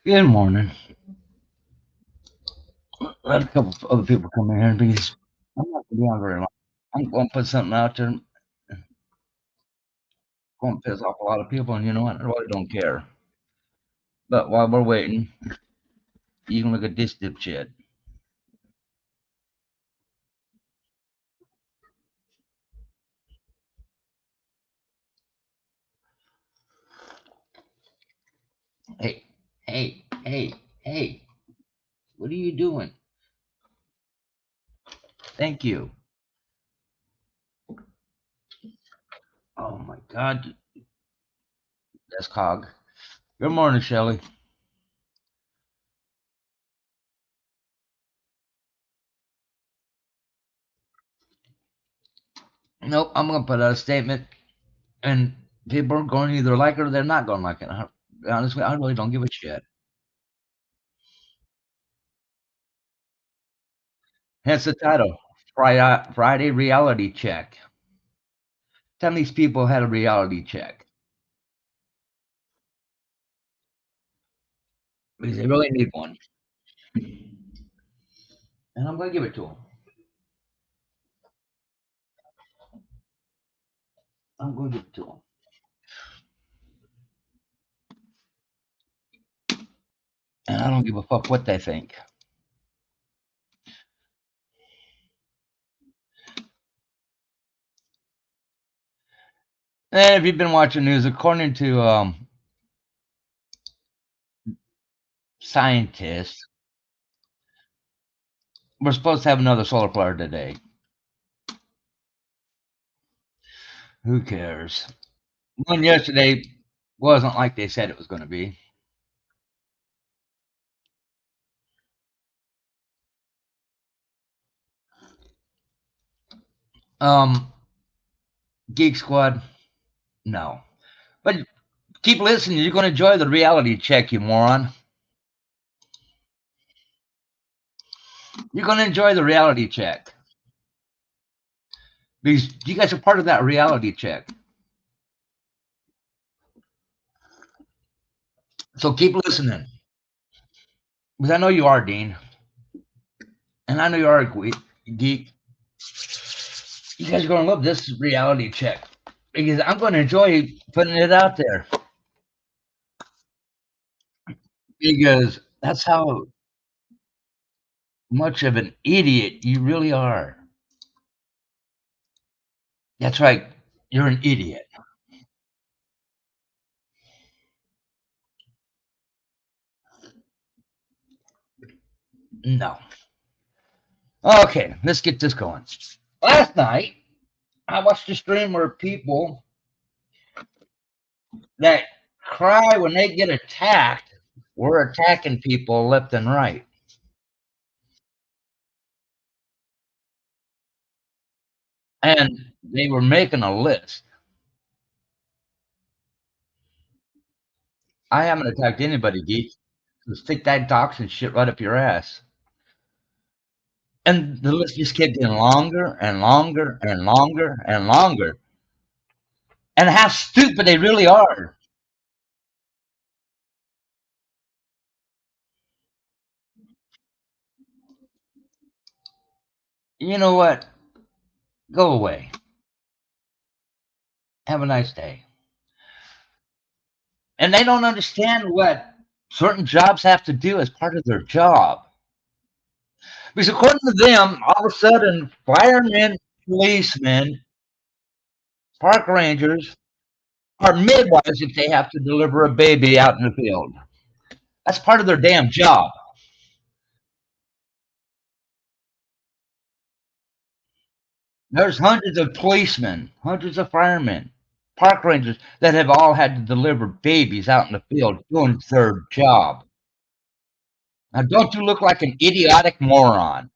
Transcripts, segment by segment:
Good morning. Let a couple of other people come in here because I'm not going to be on very long. I'm going to put something out there, going to piss off a lot of people, and you know what? I really don't care. But while we're waiting, you can look at this dipshit. Hey, hey, what are you doing? Thank you. Oh my God, that's Cog. Good morning, Shelley. Nope, I'm going to put out a statement, and people are going to either like it or they're not going to like it. Honestly, I really don't give a shit. Hence the title, Friday Reality Check. Tell me these people had a reality check because they really need one, and I'm going to give it to them. I'm going to give it to them, and I don't give a fuck what they think. And if you've been watching news, according to scientists, we're supposed to have another solar flare today. Who cares? One yesterday wasn't like they said it was going to be. Um, Geek Squad, no. But keep listening. You're going to enjoy the reality check, you moron. You're going to enjoy the reality check because you guys are part of that reality check. So keep listening because I know you are, Dean, and I know you are a geek. You guys are going to love this reality check because I'm going to enjoy putting it out there because that's how much of an idiot you really are. That's right. You're an idiot. No. Okay, let's get this going. Last night, I watched a stream where people that cry when they get attacked were attacking people left and right. And they were making a list. I haven't attacked anybody, geek. So stick that toxin shit right up your ass. And the list just kept getting longer and longer and longer and longer. And how stupid they really are. You know what? Go away. Have a nice day. And they don't understand what certain jobs have to do as part of their job. Because according to them, all of a sudden, firemen, policemen, park rangers are midwives if they have to deliver a baby out in the field. That's part of their damn job. There's hundreds of policemen, hundreds of firemen, park rangers that have all had to deliver babies out in the field doing their job. Now, don't you look like an idiotic moron?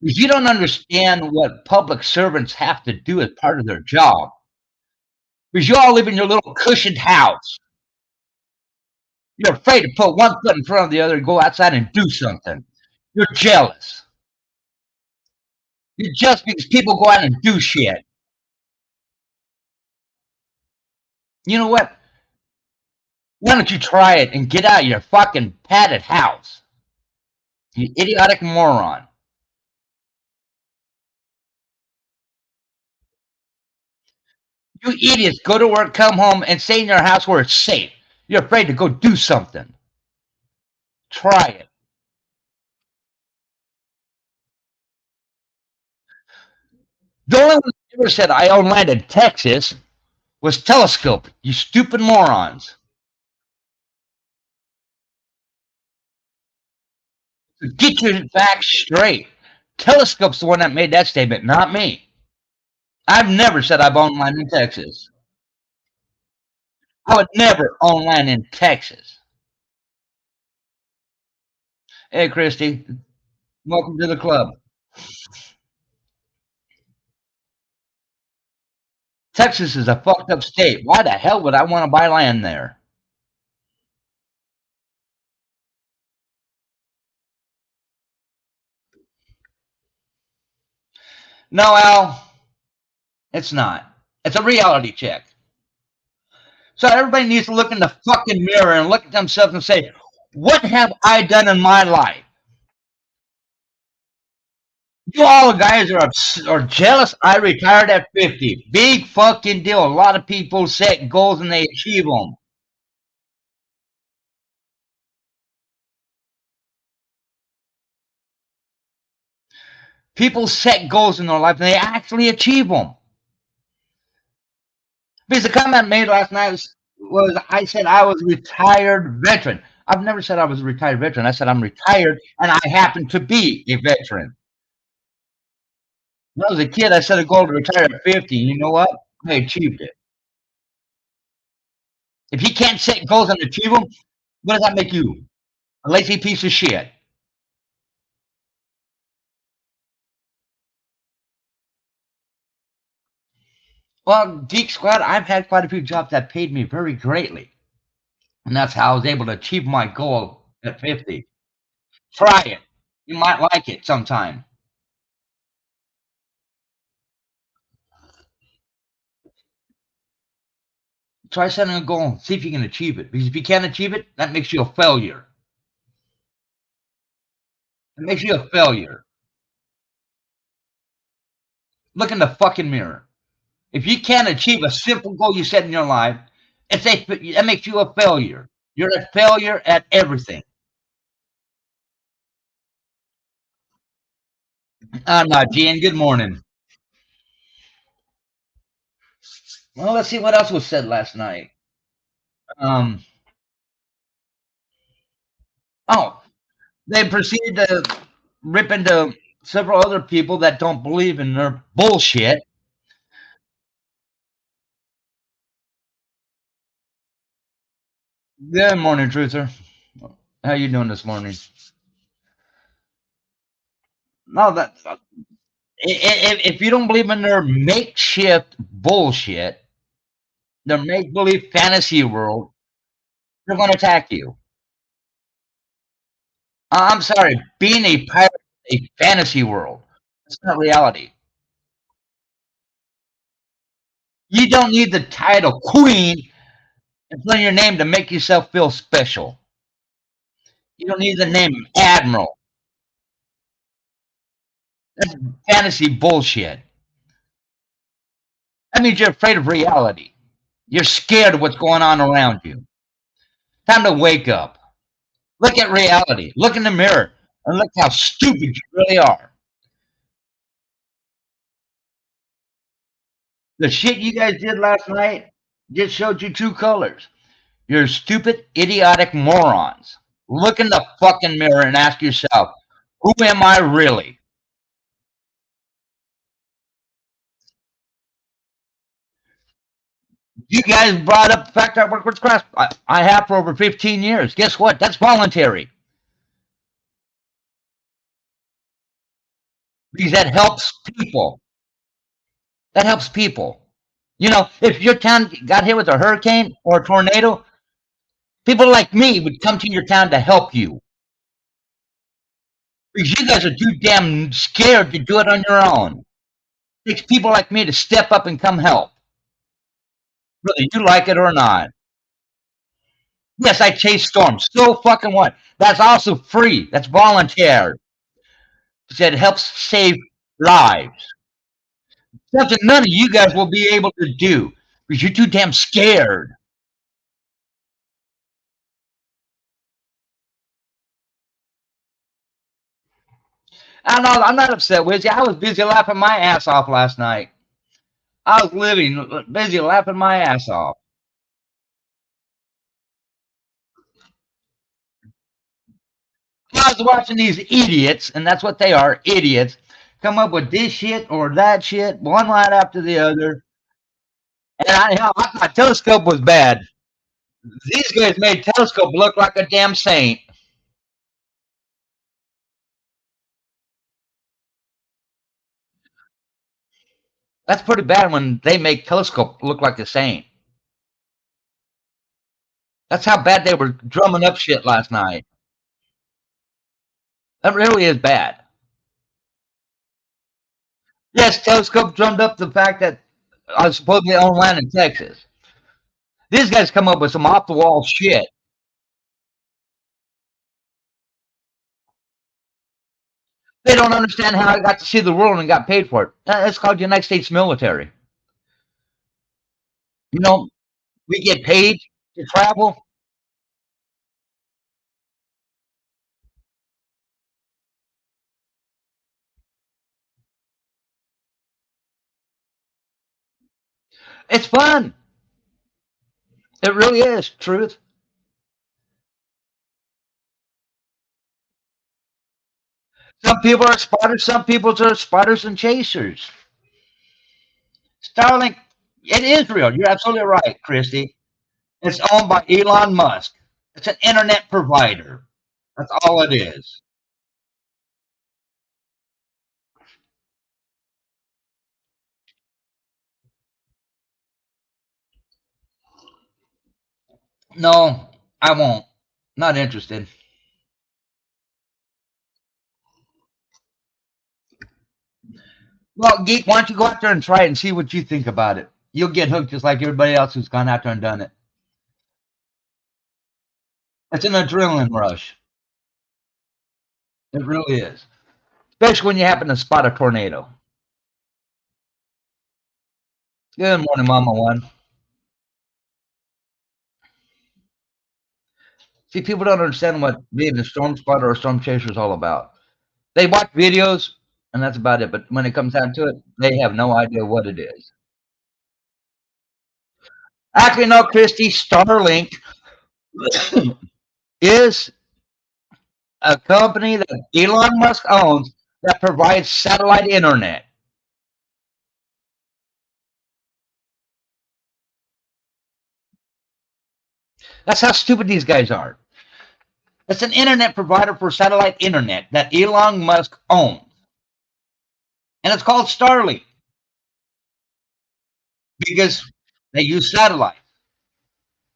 Because you don't understand what public servants have to do as part of their job. Because you all live in your little cushioned house. You're afraid to put one foot in front of the other and go outside and do something. You're jealous. You're just because people go out and do shit. You know what? Why don't you try it and get out of your fucking padded house? You idiotic moron. You idiots go to work, come home, and stay in your house where it's safe. You're afraid to go do something. Try it. The only one that ever said I own land in Texas was Telescope. You stupid morons. Get your facts straight. Telescope's the one that made that statement, not me. I've never said I've owned land in Texas. I would never own land in Texas. Hey, Christy, welcome to the club. Texas is a fucked up state. Why the hell would I want to buy land there? No, Al, it's not. It's a reality check. So everybody needs to look in the fucking mirror and look at themselves and say, what have I done in my life? You all guys are jealous. I retired at 50. Big fucking deal. A lot of people set goals and they achieve them. People set goals in their life and they actually achieve them. Because the comment I made last night was I said I was a retired veteran. I've never said I was a retired veteran. I said I'm retired and I happen to be a veteran. When I was a kid, I set a goal to retire at 50. You know what? I achieved it. If you can't set goals and achieve them, what does that make you? A lazy piece of shit. Well, Geek Squad, I've had quite a few jobs that paid me very greatly. And that's how I was able to achieve my goal at 50. Try it. You might like it sometime. Try setting a goal and see if you can achieve it. Because if you can't achieve it, that makes you a failure. It makes you a failure. Look in the fucking mirror. If you can't achieve a simple goal you set in your life, that makes you a failure. You're a failure at everything. I'm not, Gene. Good morning. Well, let's see what else was said last night. Um, oh, they proceeded to rip into several other people that don't believe in their bullshit. Good morning, Truther. How you doing this morning? No, that if you don't believe in their makeshift bullshit, their make believe fantasy world, they're going to attack you. I'm sorry, being a pirate is a fantasy world. It's not reality. You don't need the title queen in front of your name to make yourself feel special. You don't need the name admiral. That's fantasy bullshit. That means you're afraid of reality. You're scared of what's going on around you. Time to wake up. Look at reality. Look in the mirror and look how stupid you really are. The shit you guys did last night just showed you two colors. You're stupid, idiotic morons. Look in the fucking mirror and ask yourself, who am I really? You guys brought up the fact I work with Scratch. I have for over 15 years. Guess what? That's voluntary. Because that helps people. That helps people. You know, if your town got hit with a hurricane or a tornado, people like me would come to your town to help you. Because you guys are too damn scared to do it on your own. It takes people like me to step up and come help, whether you like it or not. Yes, I chase storms. So fucking what? That's also free. That's volunteer. It helps save lives. Something none of you guys will be able to do because you're too damn scared. I'm not upset with you. I was busy laughing my ass off last night. I was living busy laughing my ass off. I was watching these idiots, and that's what they are, idiots, come up with this shit or that shit, one right after the other. And I thought Telescope was bad. These guys made Telescope look like a damn saint. That's pretty bad when they make Telescope look like a saint. That's how bad they were drumming up shit last night. That really is bad. Yes, Telescope drummed up the fact that I was supposedly on land in Texas. These guys come up with some off the wall shit. They don't understand how I got to see the world and got paid for it. It's called the United States military. You know, we get paid to travel. It's fun. It really is. Truth. Some people are spotters. Some people are spotters and chasers. Starlink, it is real. You're absolutely right, Christy. It's owned by Elon Musk. It's an internet provider. That's all it is. No, I won't. Not interested. Well, Geek, why don't you go out there and try it and see what you think about it? You'll get hooked just like everybody else who's gone out there and done it. It's an adrenaline rush. It really is. Especially when you happen to spot a tornado. Good morning, Mama One. See, people don't understand what being a storm spotter or a storm chaser is all about. They watch videos, and that's about it. But when it comes down to it, they have no idea what it is. Actually, no, Christy, Starlink is a company that Elon Musk owns that provides satellite internet. That's how stupid these guys are. It's an internet provider for satellite internet that Elon Musk owns, and it's called Starlink because they use satellite.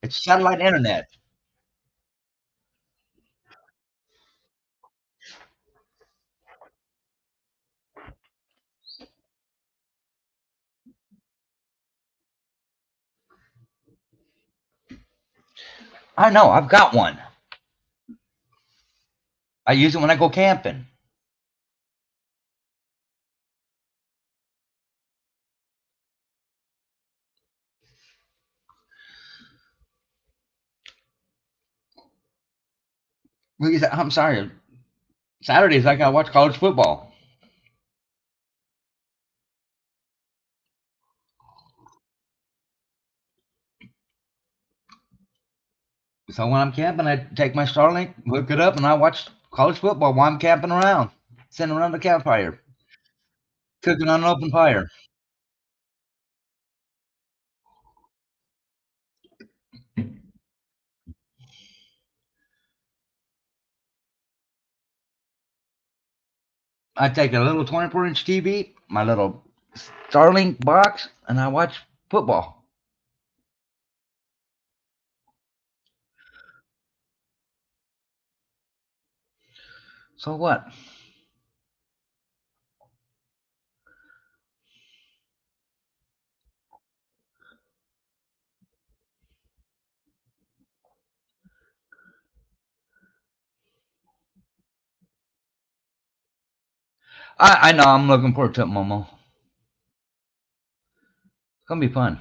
It's satellite internet. I know. I've got one. I use it when I go camping. I'm sorry. Saturdays I gotta watch college football. So when I'm camping, I take my Starlink, hook it up, and I watch college football while I'm camping around, sitting around the campfire, cooking on an open fire. I take a little 24-inch TV, my little Starlink box, and I watch football. So what? I know. I'm looking forward to it, Momo. It's gonna be fun.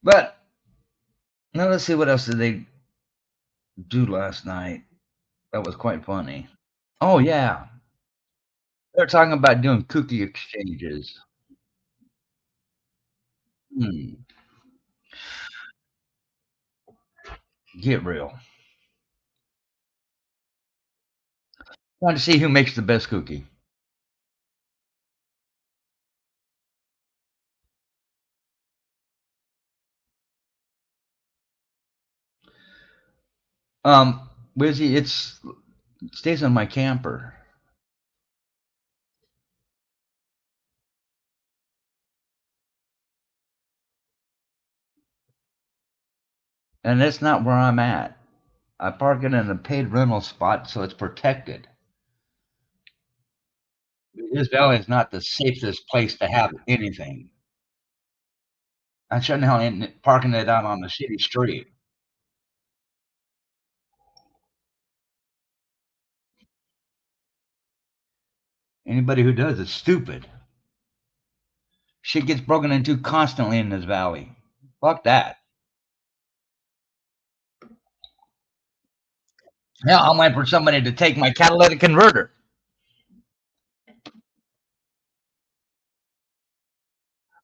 But now let's see what else did they do last night. That was quite funny. Oh yeah, they're talking about doing cookie exchanges. Hmm. Get real. Trying to see who makes the best cookie. Wizzy, it stays on my camper, and that's not where I'm at. I park it in a paid rental spot, so it's protected. This valley is not the safest place to have anything. I shouldn't have parking it out on the city street. Anybody who does is stupid. Shit gets broken into constantly in this valley. Fuck that. Now I'm waiting for somebody to take my catalytic converter.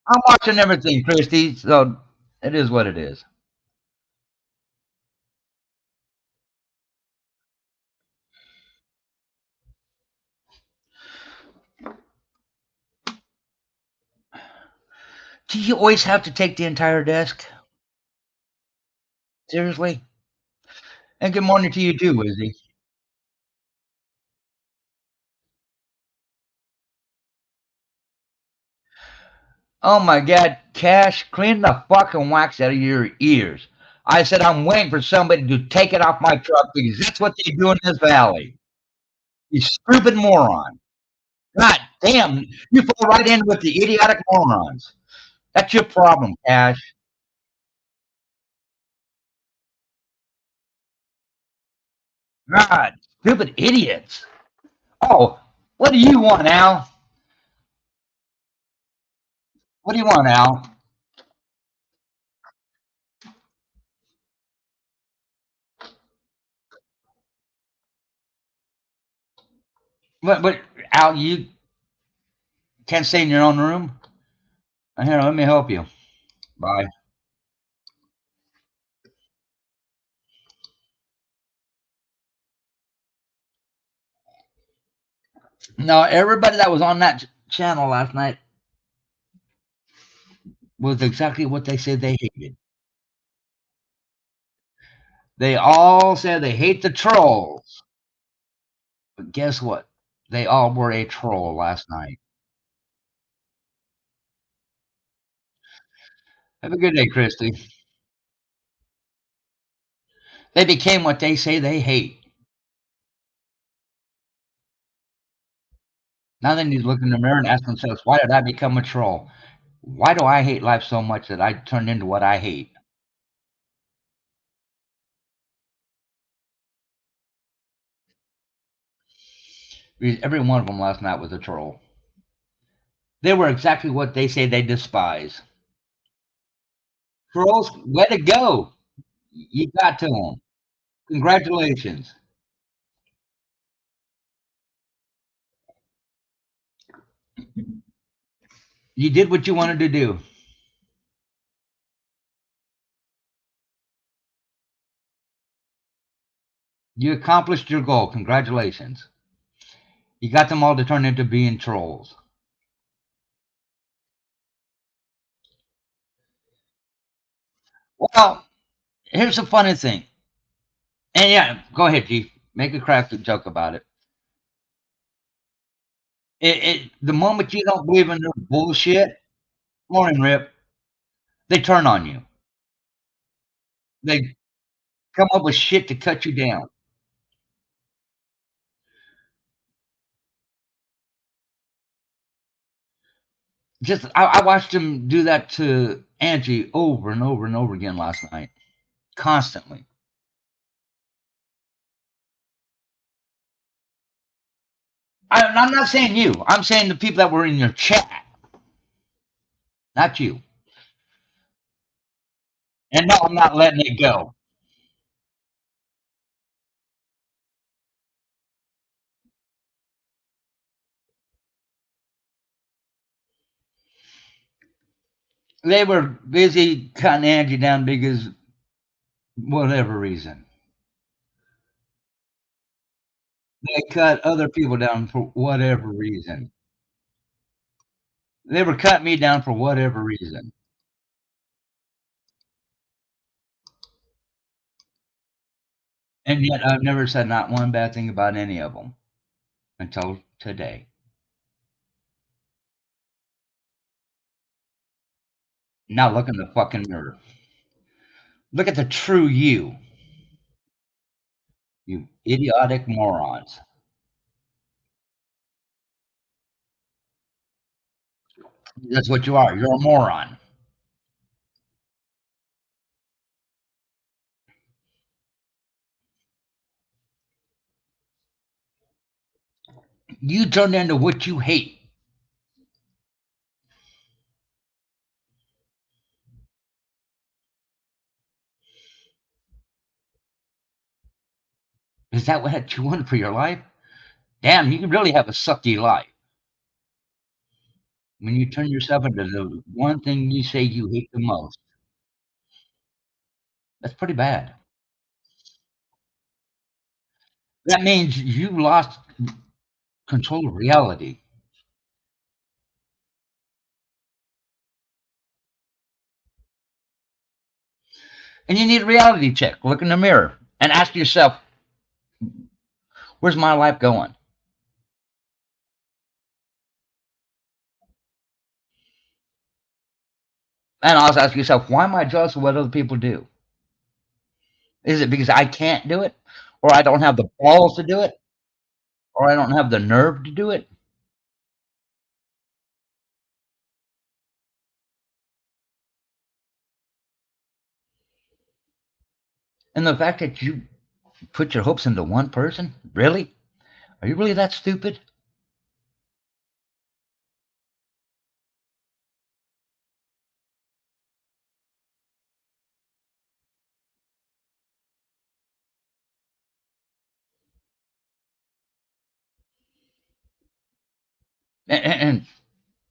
I'm watching everything, Christy, so it is what it is. Do you always have to take the entire desk? Seriously? And good morning to you too, Wizzy. Oh my God, Cash, clean the fucking wax out of your ears. I said I'm waiting for somebody to take it off my truck because that's what they do in this valley. You stupid moron. God damn, you fall right in with the idiotic morons. That's your problem, Cash. God, stupid idiots. Oh, what do you want, Al? What do you want, Al? But Al, you can't stay in your own room? Here, let me help you. Bye. No, everybody that was on that channel last night was exactly what they said they hated. They all said they hate the trolls. But guess what? They all were a troll last night. Have a good day, Christy. They became what they say they hate. Now they need to look in the mirror and ask themselves, why did I become a troll? Why do I hate life so much that I turned into what I hate? Because every one of them last night was a troll. They were exactly what they say they despise. Trolls, way to go. You got to them. Congratulations. You did what you wanted to do. You accomplished your goal. Congratulations. You got them all to turn into being trolls. Well, here's the funny thing. And yeah, go ahead, G. Make a crack joke about it. The moment you don't believe in their bullshit, morning Rip, they turn on you. They come up with shit to cut you down. Just I watched him do that to Angie over and over and over again last night, constantly. I'm not saying you. I'm saying the people that were in your chat, not you. And no, I'm not letting it go. They were busy cutting Angie down because whatever reason. They cut other people down for whatever reason. They were cutting me down for whatever reason. And yet I've never said not one bad thing about any of them until today. Now look in the fucking mirror. Look at the true you, you idiotic morons. That's what you are. You're a moron. You turned into what you hate. Is that what you want for your life? Damn, you really have a sucky life. When you turn yourself into the one thing you say you hate the most, that's pretty bad. That means you lost control of reality. And you need a reality check. Look in the mirror and ask yourself, where's my life going? And also ask yourself, why am I jealous of what other people do? Is it because I can't do it? Or I don't have the balls to do it? Or I don't have the nerve to do it? And the fact that you put your hopes into one person? Really? Are you really that stupid? And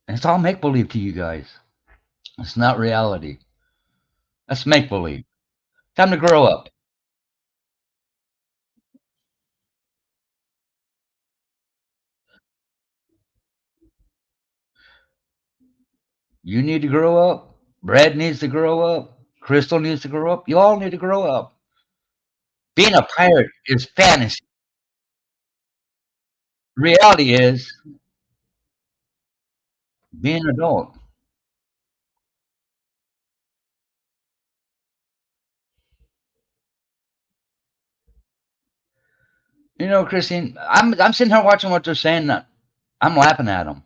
it's all make believe to you guys. It's not reality. That's make believe. Time to grow up. You need to grow up. Brad needs to grow up. Crystal needs to grow up. You all need to grow up. Being a pirate is fantasy. Reality is being an adult. You know, Christine, I'm sitting here watching what they're saying. I'm laughing at them.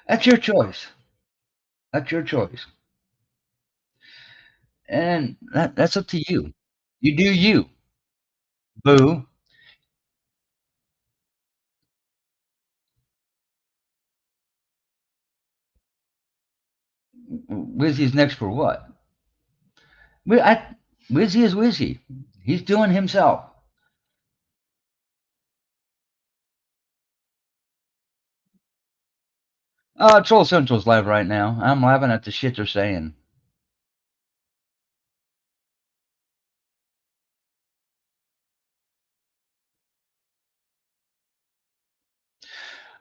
That's your choice. That's your choice, and that's up to you. You do you. Boo. Wizzy's next for what? Wizzy is Wizzy. He's doing himself. Troll Central's live right now. I'm laughing at the shit they're saying.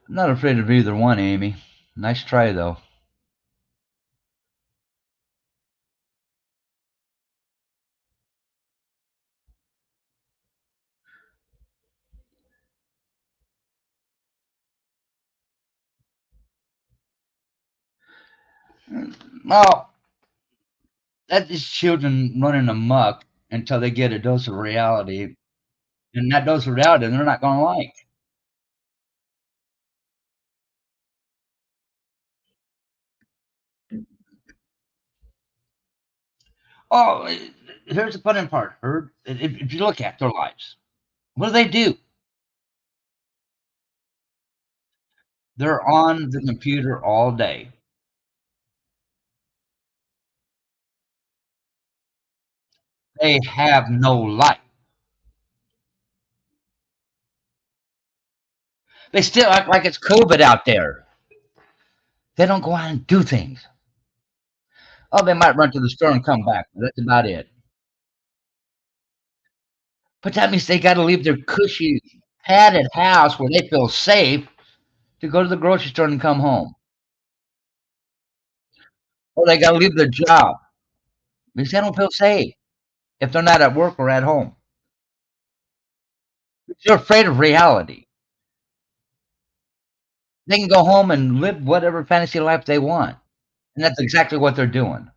I'm not afraid of either one, Amy. Nice try, though. Well, that's just children running amok until they get a dose of reality, and that dose of reality they're not gonna like. Oh, here's the funny part, Herb. If you look at their lives, what do? They're on the computer all day. They have no life. They still act like it's COVID out there. They don't go out and do things. Oh, they might run to the store and come back. But that's about it. But that means they got to leave their cushy, padded house where they feel safe to go to the grocery store and come home. Or they got to leave their job because they don't feel safe if they're not at work or at home. They're afraid of reality. They can go home and live whatever fantasy life they want. And that's exactly what they're doing.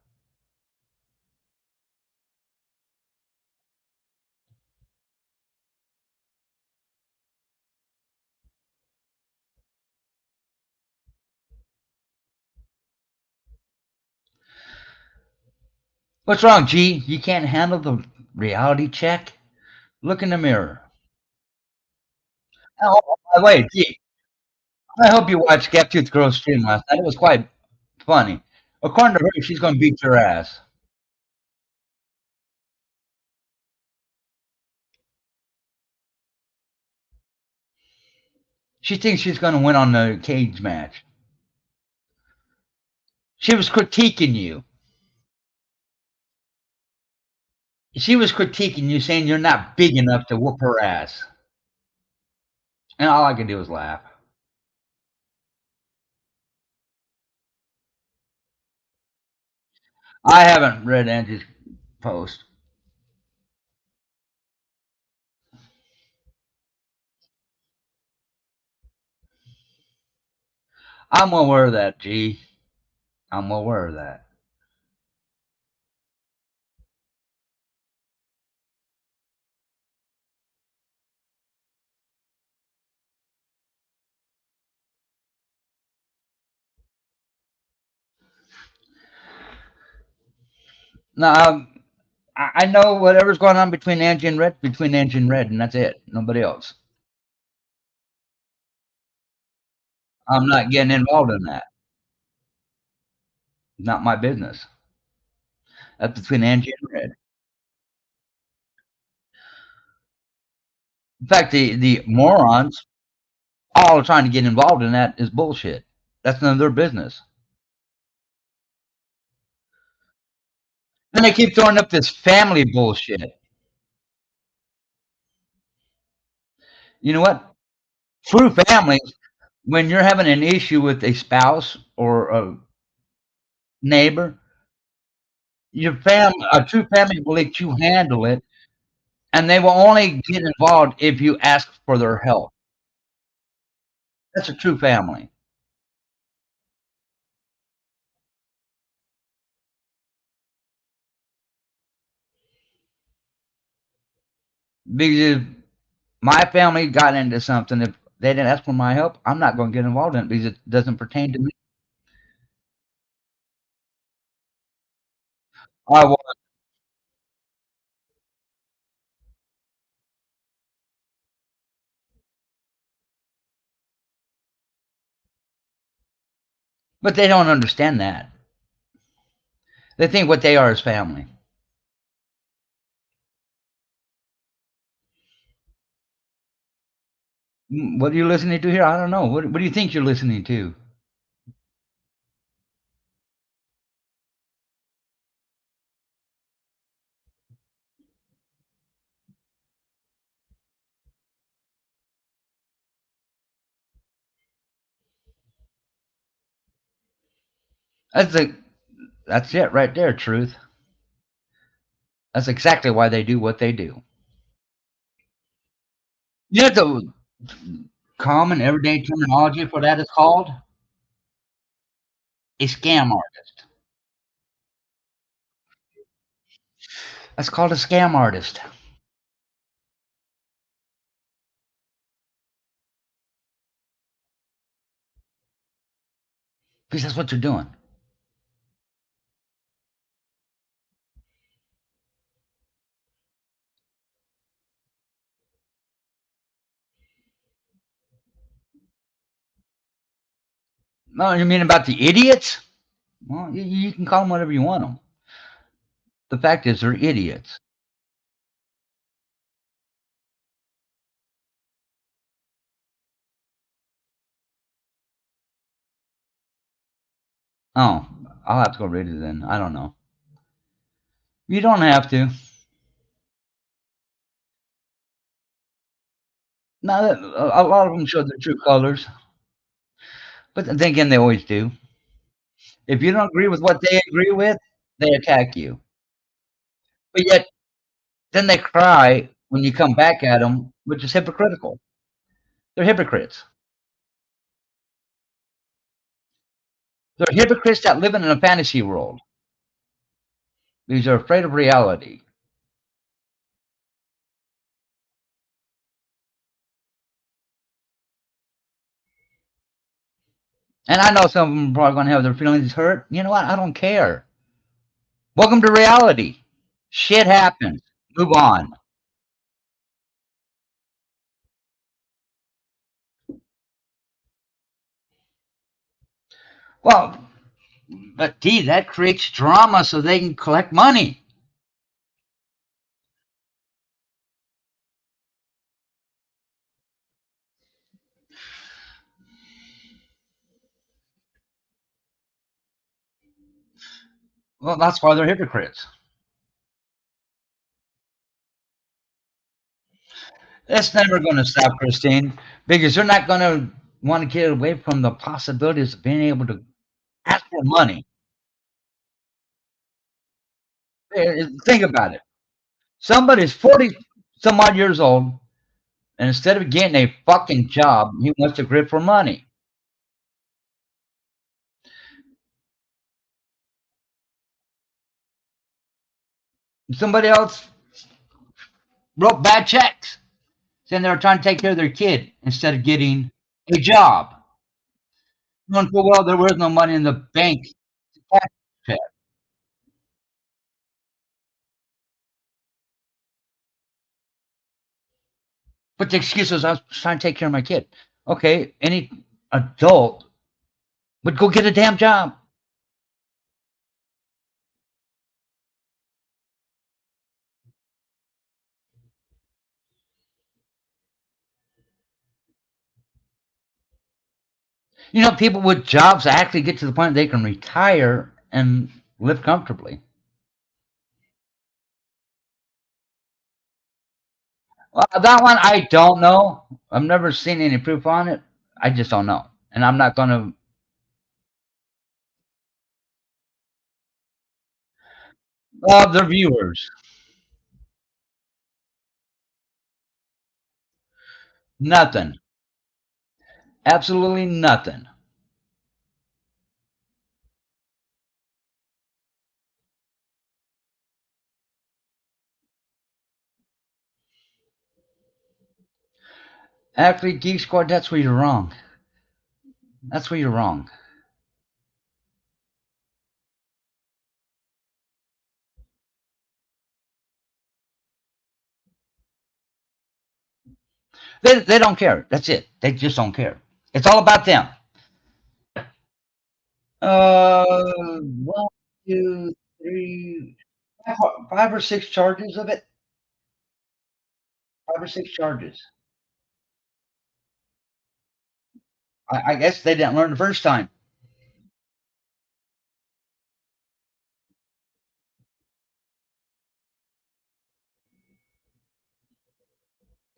What's wrong, G? You can't handle the reality check? Look in the mirror. Oh, by the way, G, I hope you watched Gaptooth Girl's stream last night. It was quite funny. According to her, she's going to beat your ass. She thinks she's going to win on the cage match. She was critiquing you. She was critiquing you, saying you're not big enough to whoop her ass. And all I could do was laugh. I haven't read Angie's post. I'm aware of that, G. I'm aware of that. Now, I know whatever's going on between Angie and Red, and that's it. Nobody else. I'm not getting involved in that. Not my business. That's between Angie and Red. In fact, the morons all trying to get involved in that is bullshit. That's none of their business. And they keep throwing up this family bullshit. You know what? True families, when you're having an issue with a spouse or a neighbor, a true family will let you handle it, and they will only get involved if you ask for their help. That's a true family. Because if my family got into something, if they didn't ask for my help, I'm not going to get involved in it because it doesn't pertain to me. I will, but they don't understand that. They think what they are is family. What are you listening to here? I don't know. What do you think you're listening to? That's a, that's it right there, truth. That's exactly why they do what they do. You know the common everyday terminology for that is called a scam artist. That's called a scam artist. Because that's what they're doing. No, you mean about the idiots? Well, you can call them whatever you want them. The fact is, they're idiots. Oh, I'll have to go read it then. I don't know. You don't have to. No, a lot of them show their true colors, but then again, they always do. If you don't agree with what they agree with, they attack you. But yet, then they cry when you come back at them, which is hypocritical. They're hypocrites. They're hypocrites that live in a fantasy world. These are afraid of reality. And I know some of them are probably going to have their feelings hurt. You know what? I don't care. Welcome to reality. Shit happens. Move on. Well, but gee, that creates drama so they can collect money. Well, that's why they're hypocrites. That's never going to stop, Christine, because they're not going to want to get away from the possibilities of being able to ask for money. Think about it. Somebody's 40 some odd years old, and instead of getting a fucking job, he wants to grip for money. Somebody else wrote bad checks saying they were trying to take care of their kid instead of getting a job. Knowing full well there was no money in the bank to cash check. But the excuse was I was trying to take care of my kid. Okay, any adult would go get a damn job. You know, people with jobs actually get to the point they can retire and live comfortably. Well, that one I don't know. I've never seen any proof on it. I just don't know, and I'm not going to. The viewers, nothing, absolutely nothing. Actually, Geek Squad, that's where you're wrong. That's where you're wrong. They don't care. That's it. They just don't care. It's all about them. One, two, three, five or six charges of it. 5 or 6 charges. I guess they didn't learn the first time.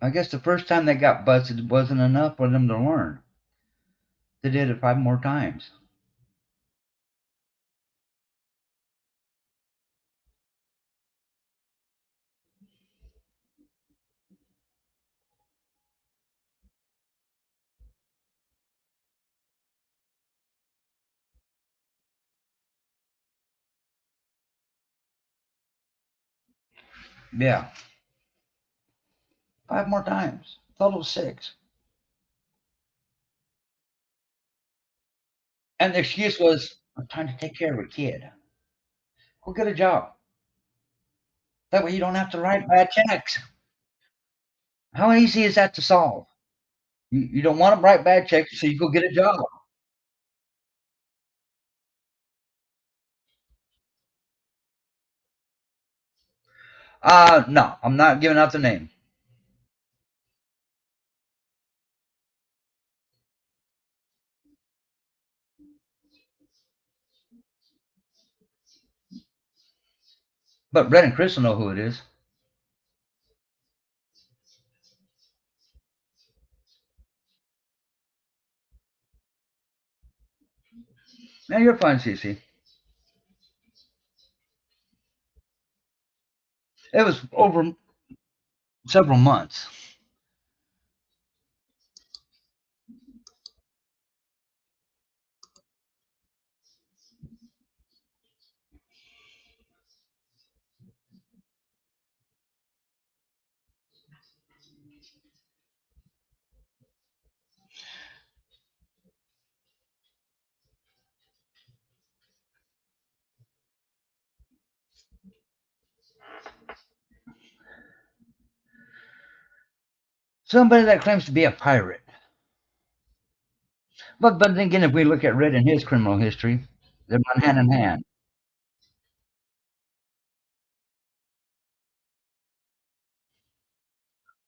I guess the first time they got busted wasn't enough for them to learn. They did it 5 more times. Yeah, 5 more times. Total of 6. And the excuse was, "I'm trying to take care of a kid." Go get a job. That way you don't have to write bad checks. How easy is that to solve? You don't want to write bad checks, so you go get a job. No, I'm not giving out the name. But Red and Chris will know who it is. Now you're fine, Cece. It was over several months. Somebody that claims to be a pirate. But then again, if we look at Red and his criminal history, they're not hand in hand.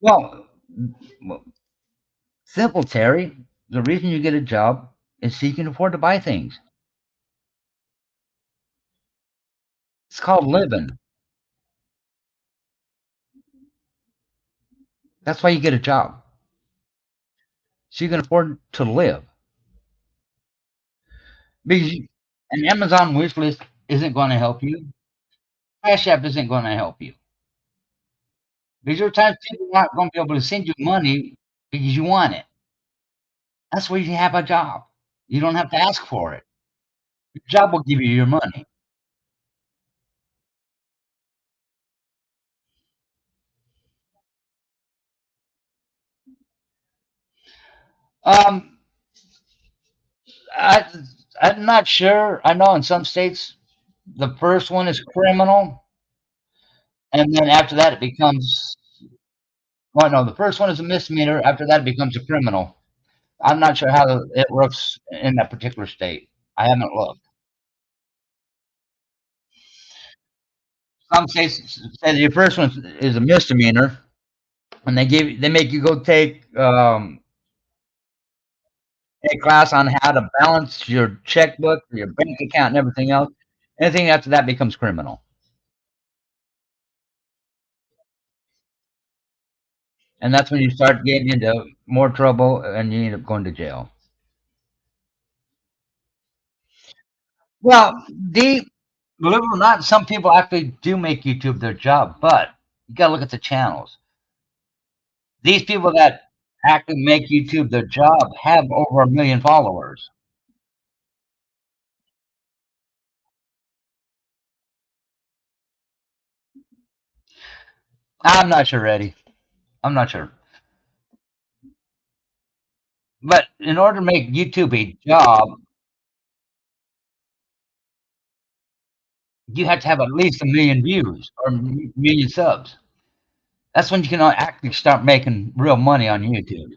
Well, well, simple, Terry. The reason you get a job is so you can afford to buy things. It's called living. That's why you get a job. So you can afford to live. Because an Amazon wish list isn't going to help you. Cash App isn't going to help you. Because there are times people aren't going to be able to send you money because you want it. That's why you have a job. You don't have to ask for it. Your job will give you your money. Um, I, I'm not sure. I know in some states the first one is criminal, and then after that it becomes. Well, no, the first one is a misdemeanor. After that, it becomes a criminal. I'm not sure how it works in that particular state. I haven't looked. Some states say the first one is a misdemeanor, and they make you go take a class on how to balance your checkbook, your bank account, and everything else. Anything after that becomes criminal, and that's when you start getting into more trouble, and you end up going to jail. Well, believe it or not, some people actually do make YouTube their job, but you got to look at the channels. These people that actually make YouTube their job have over 1 million followers. I'm not sure, Eddie. I'm not sure. But in order to make YouTube a job, you have to have at least 1 million views or 1 million subs. That's when you can actually start making real money on YouTube.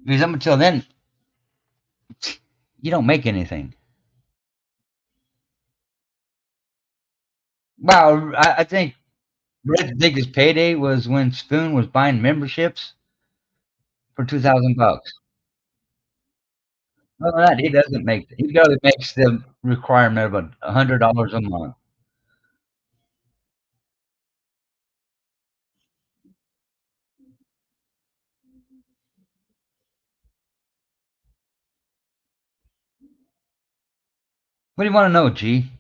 Because up until then, you don't make anything. Well, I think Red's biggest payday was when Spoon was buying memberships for $2,000. Other than that, he doesn't make. He barely makes the requirement of $100 a month. What do you want to know, G?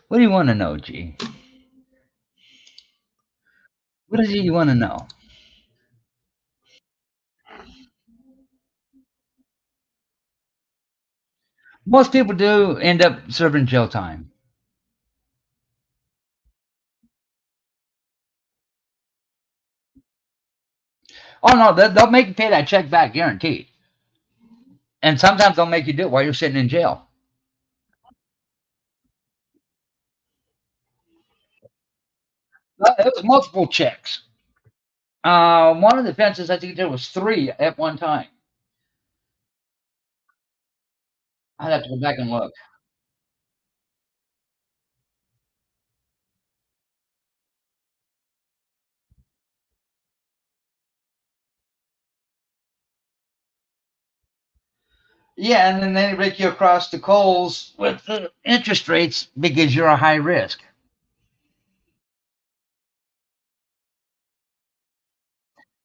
What do you want to know, G? What is it you want to know? Most people do end up serving jail time. Oh no, they'll make you pay that check back, guaranteed. And sometimes they'll make you do it while you're sitting in jail. It was multiple checks. One of the offenses, I think there was three at one time. I'd have to go back and look. Yeah, and then they rake you across the coals with the interest rates because you're a high risk.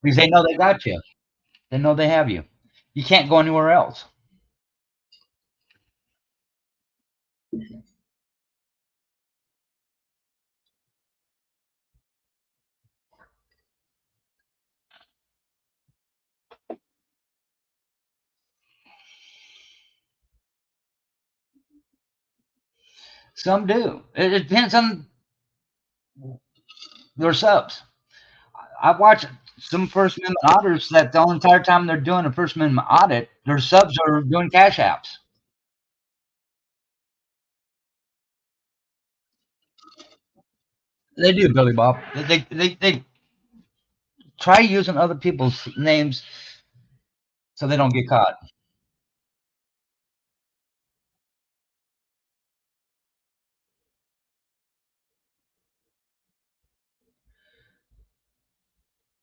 Because they know they got you. They know they have you. You can't go anywhere else. Some do. It depends on their subs. I've watched some First Amendment auditors that the entire time they're doing a First Amendment audit, their subs are doing cash apps. They do, Billy Bob. They try using other people's names so they don't get caught.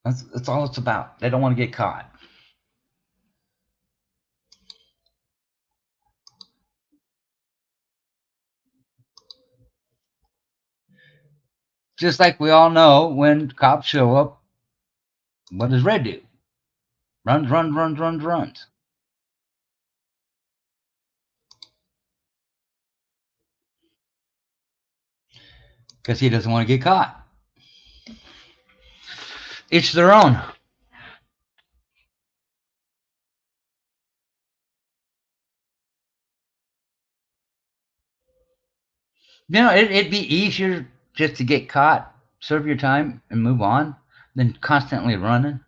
That's all it's about. They don't want to get caught. Just like we all know when cops show up, what does Red do? Runs, runs, runs, runs, runs. Because he doesn't want to get caught. Each their own. It'd be easier just to get caught, serve your time, and move on than constantly running.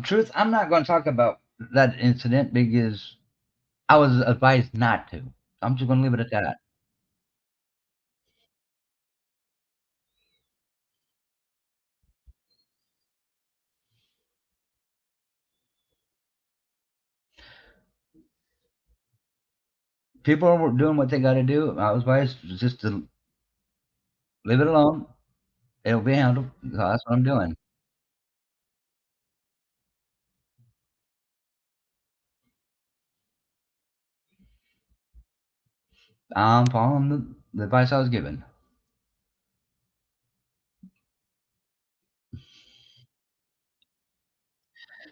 Truth, I'm not going to talk about that incident because I was advised not to. I'm just going to leave it at that. People are doing what they got to do. I was advised just to leave it alone. It'll be handled. So that's what I'm doing. I'm following the advice I was given,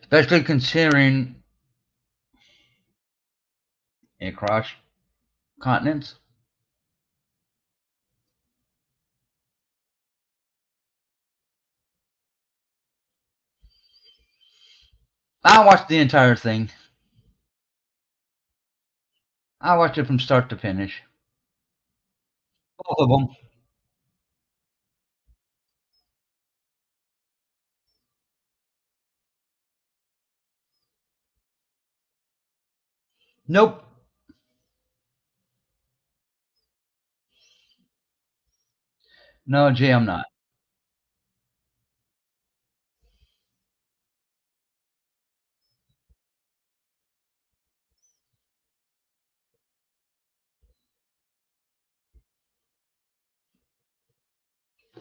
especially considering across continents. I watched the entire thing. I watched it from start to finish. Both of them. Nope. No, Jay, I'm not.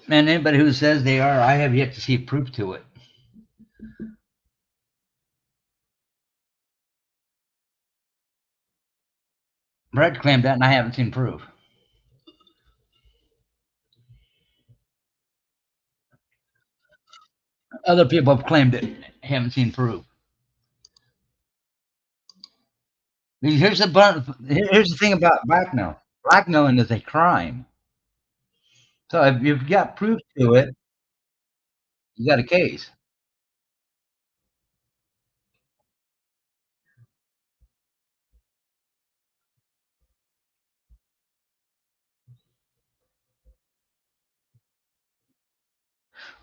And anybody who says they are, I have yet to see proof to it. Brad claimed that, and I haven't seen proof. Other people have claimed it, haven't seen proof. Here's the thing about blackmail. Blackmailing is a crime. So if you've got proof to it, you got a case.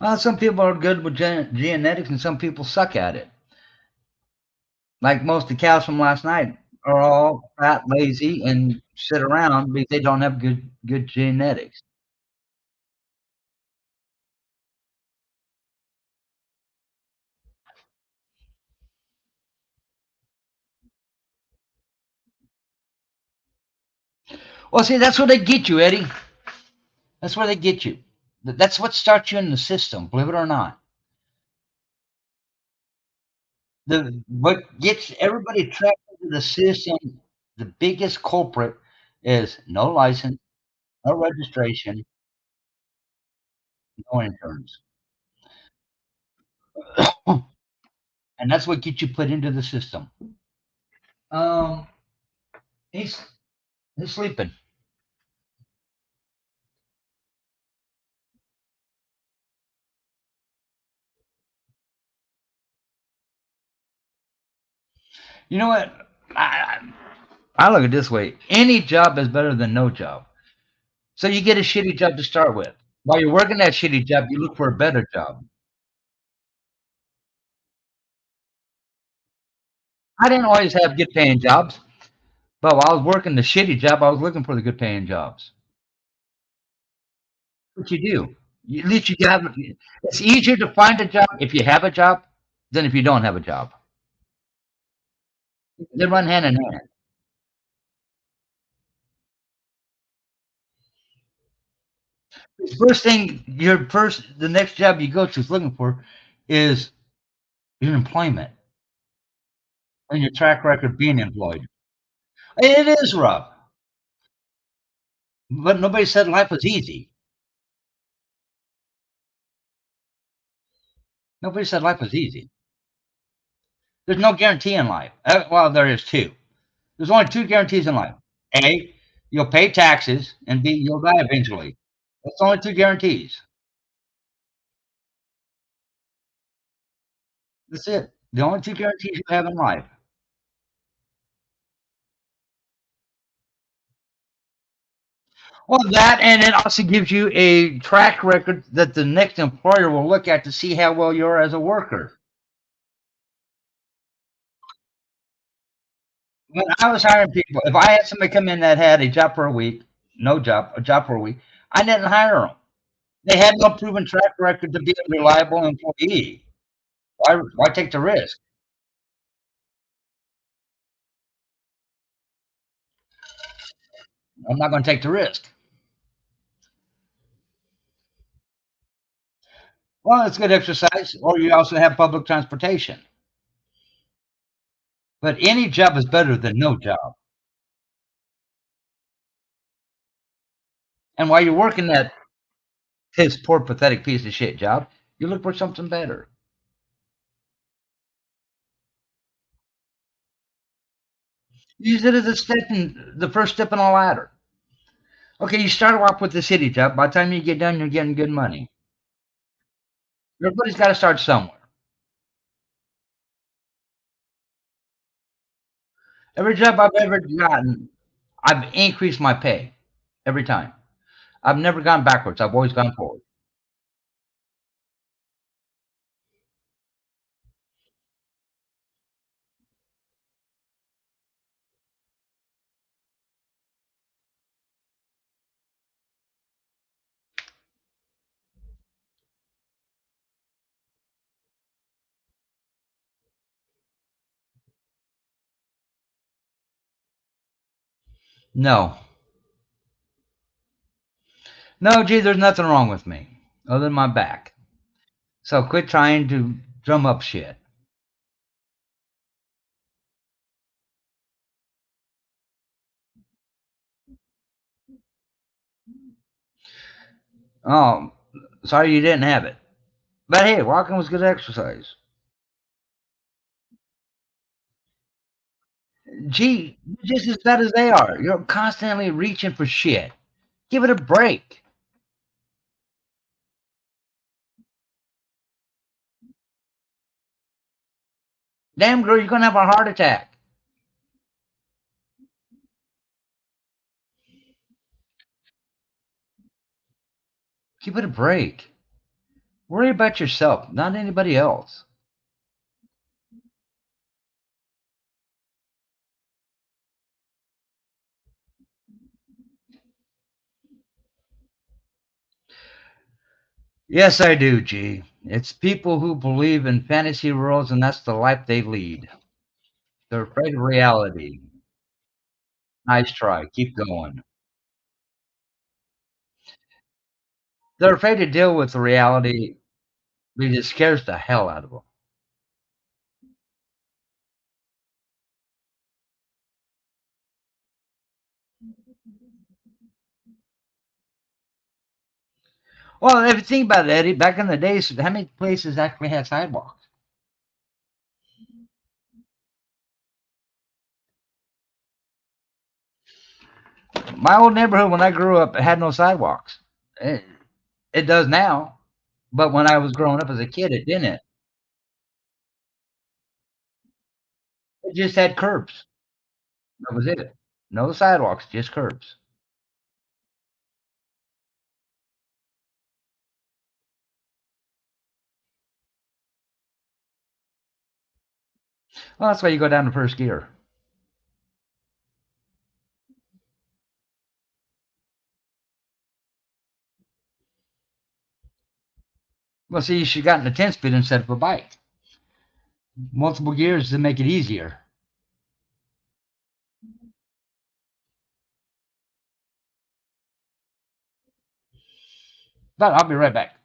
Well, some people are good with genetics and some people suck at it. Like most of the cows from last night are all fat, lazy, and sit around because they don't have good genetics. Well, see, that's where they get you, Eddie. That's where they get you. That's what starts you in the system, believe it or not. The what gets everybody trapped into the system, the biggest culprit is no license, no registration, no insurance. And that's what gets you put into the system. Um, he's he's sleeping. You know what? I look at it this way: any job is better than no job. So you get a shitty job to start with. While you're working that shitty job, you look for a better job. I didn't always have good paying jobs, but while I was working the shitty job, I was looking for the good paying jobs. What you do? At least you got. It's easier to find a job if you have a job than if you don't have a job. They run hand in hand. The first thing, the next job you go to is looking for is your employment and your track record being employed. It is rough, but nobody said life was easy. Nobody said life was easy. There's no guarantee in life. Well, there is two. There's only two guarantees in life. A, you'll pay taxes, and B, you'll die eventually. That's the only two guarantees. That's it. The only two guarantees you have in life. Well, that and it also gives you a track record that the next employer will look at to see how well you are as a worker. When I was hiring people, if I had somebody come in that had a job for a week, no job, a job for a week, I didn't hire them. They had no proven track record to be a reliable employee. Why take the risk? I'm not going to take the risk. Well, it's good exercise, or you also have public transportation. But any job is better than no job. And while you're working that piss poor, pathetic piece of shit job, you look for something better. Use it as a step in the first step in a ladder. Okay, you start off with the city job. By the time you get done, you're getting good money. Everybody's got to start somewhere. Every job I've ever gotten, I've increased my pay every time. I've never gone backwards. I've always gone forward. No, no, gee, there's nothing wrong with me other than my back. So quit trying to drum up shit. Oh, sorry you didn't have it. But hey, walking was good exercise. Gee, you're just as bad as they are. You're constantly reaching for shit. Give it a break. Damn girl, you're gonna have a heart attack. Give it a break. Worry about yourself, not anybody else. Yes, I do, G. It's people who believe in fantasy worlds and that's the life they lead. They're afraid of reality. Nice try. Keep going. They're afraid to deal with the reality because it scares the hell out of them. Well, if you think about it, Eddie, back in the days, how many places actually had sidewalks? My old neighborhood when I grew up, it had no sidewalks. It does now, but when I was growing up as a kid, it didn't. It just had curbs. That was it. No sidewalks, just curbs. Well, that's why you go down to first gear. Well, see, you should have gotten a 10 speed instead of a bike. Multiple gears to make it easier. But I'll be right back.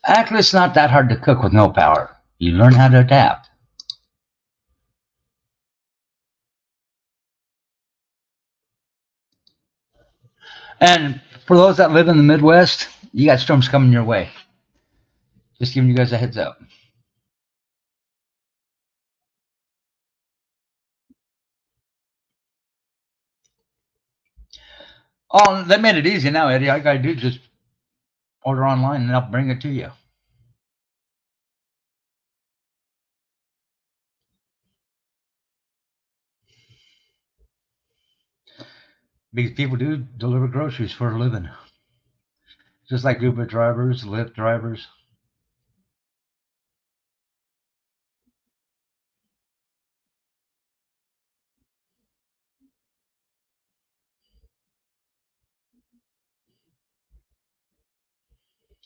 Actually, it's not that hard to cook with no power. You learn how to adapt. And for those that live in the Midwest, you got storms coming your way. Just giving you guys a heads up. Oh, they made it easy now, Eddie. All I gotta do is just order online and they'll bring it to you. Because people do deliver groceries for a living. Just like Uber drivers, Lyft drivers.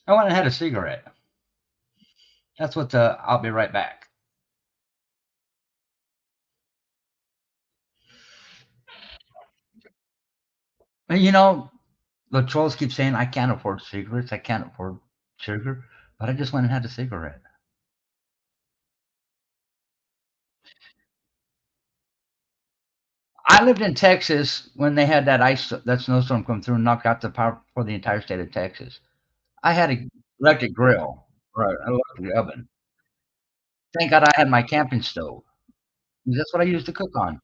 I went and had a cigarette. That's what the I'll be right back. And the trolls keep saying I can't afford cigarettes, I can't afford sugar, but I just went and had a cigarette. I lived in Texas when they had that snowstorm come through and knocked out the power for the entire state of Texas. I had a electric grill, right? An electric oven. Thank God I had my camping stove. That's what I used to cook on.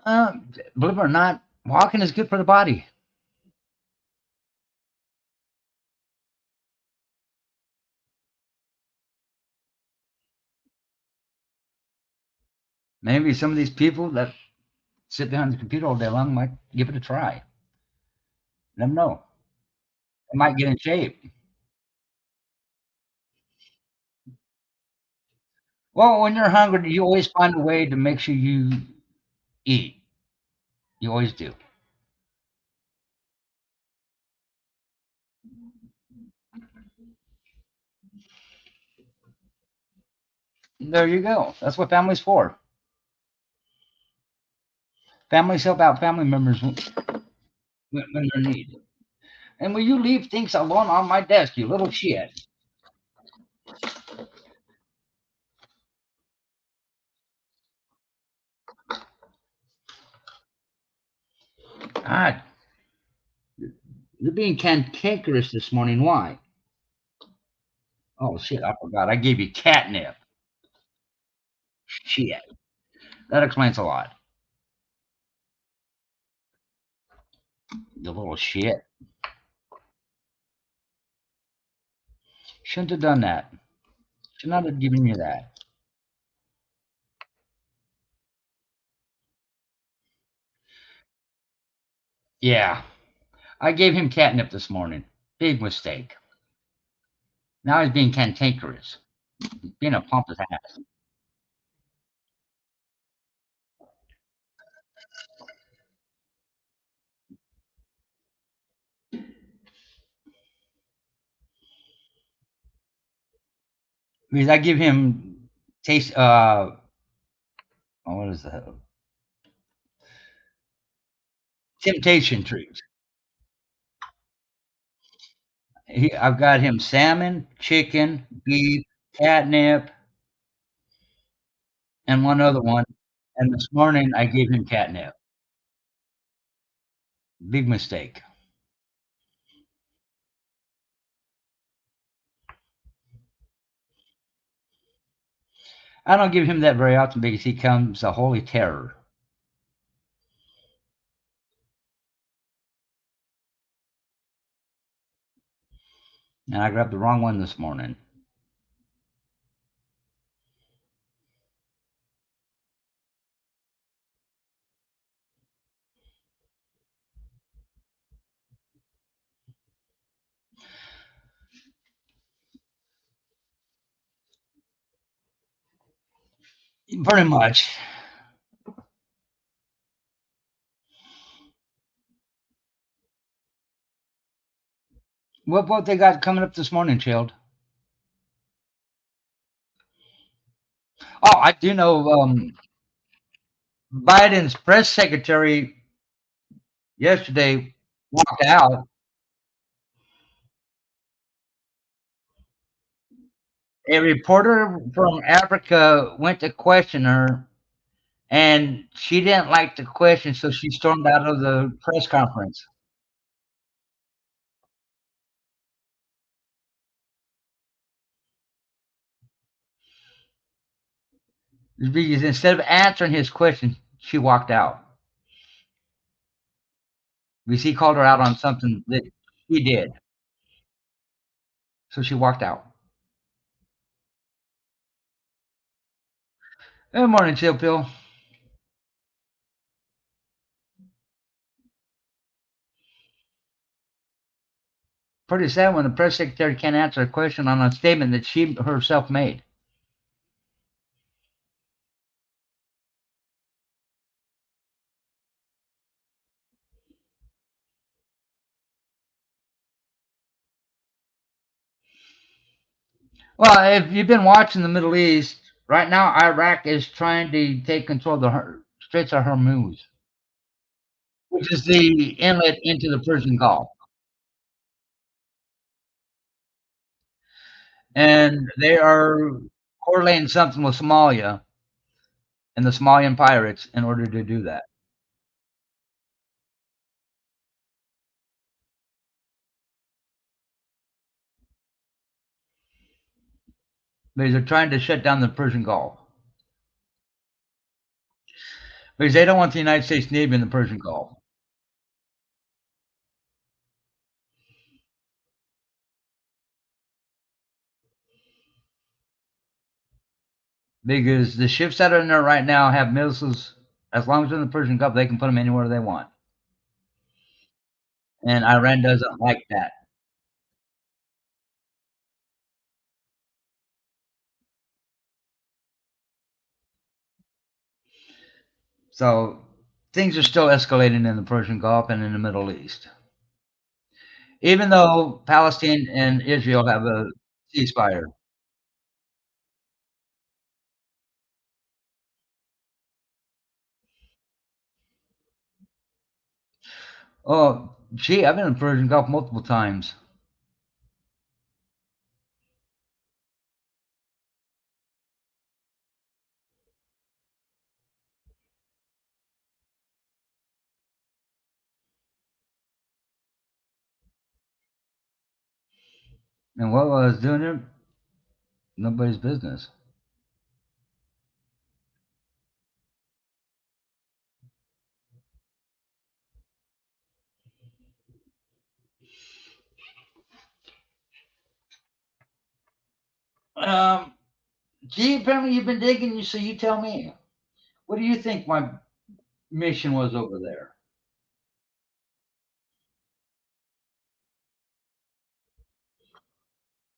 Uh, Believe it or not, walking is good for the body. Maybe some of these people that sit behind the computer all day long might give it a try. Never know. They might get in shape. Well, when you're hungry, you always find a way to make sure you eat. You always do. There you go. That's what family's for. Families help out family members when they're needed. And will you leave things alone on my desk, you little shit? God, you're being cantankerous this morning. Why? Oh, shit, I forgot. I gave you catnip. Shit. That explains a lot. You little shit. Shouldn't have done that. Should not have given you that. Yeah. I gave him catnip this morning. Big mistake. Now he's being cantankerous. Being a pompous ass. Because I give him taste what is that? Temptation trees. I've got him salmon, chicken, beef, catnip, and one other one. And this morning I gave him catnip. Big mistake. I don't give him that very often because he comes a holy terror. And I grabbed the wrong one this morning. Pretty much. What they got coming up this morning, Child? Oh, I do know Biden's press secretary yesterday walked out. A reporter from Africa went to question her, and she didn't like the question, so she stormed out of the press conference. Because instead of answering his question, she walked out. Because he called her out on something that she did. So she walked out. Good morning, Chill Pill. Pretty sad when the press secretary can't answer a question on a statement that she herself made. Well, if you've been watching the Middle East, right now Iraq is trying to take control of the Straits of Hormuz, which is the inlet into the Persian Gulf. And they are correlating something with Somalia and the Somalian pirates in order to do that. Because they're trying to shut down the Persian Gulf. Because they don't want the United States Navy in the Persian Gulf. Because the ships that are in there right now have missiles. As long as they're in the Persian Gulf, they can put them anywhere they want. And Iran doesn't like that. So things are still escalating in the Persian Gulf and in the Middle East. Even though Palestine and Israel have a ceasefire. Oh, gee, I've been in the Persian Gulf multiple times. And what I was doing there, nobody's business. Um, gee, apparently you've been digging, so you tell me. What do you think my mission was over there?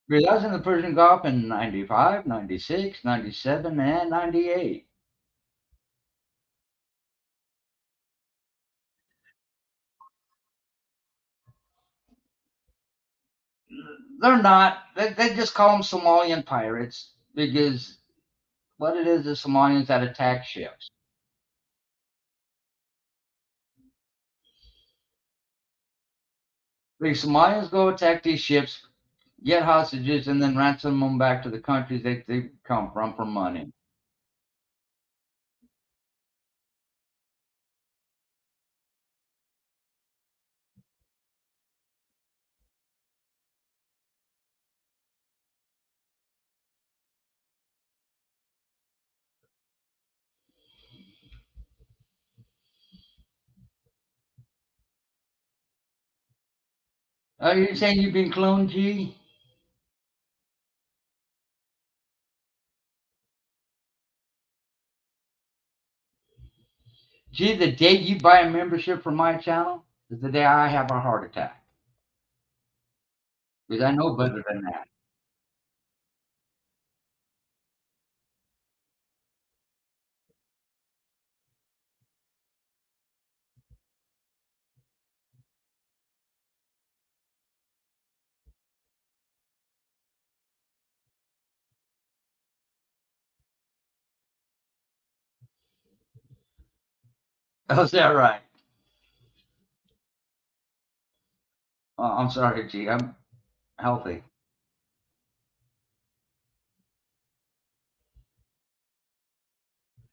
Because I was in the Persian Gulf in 95, 96, 97, and 98. They're not. They just call them Somalian pirates because what it is Somalians that attack ships. The Somalians go attack these ships, get hostages, and then ransom them back to the countries they come from for money. Are you saying you've been cloned, G? G, the day you buy a membership for my channel is the day I have a heart attack. Because I know better than that. Oh, is that right? Oh, I'm sorry, G. I'm healthy.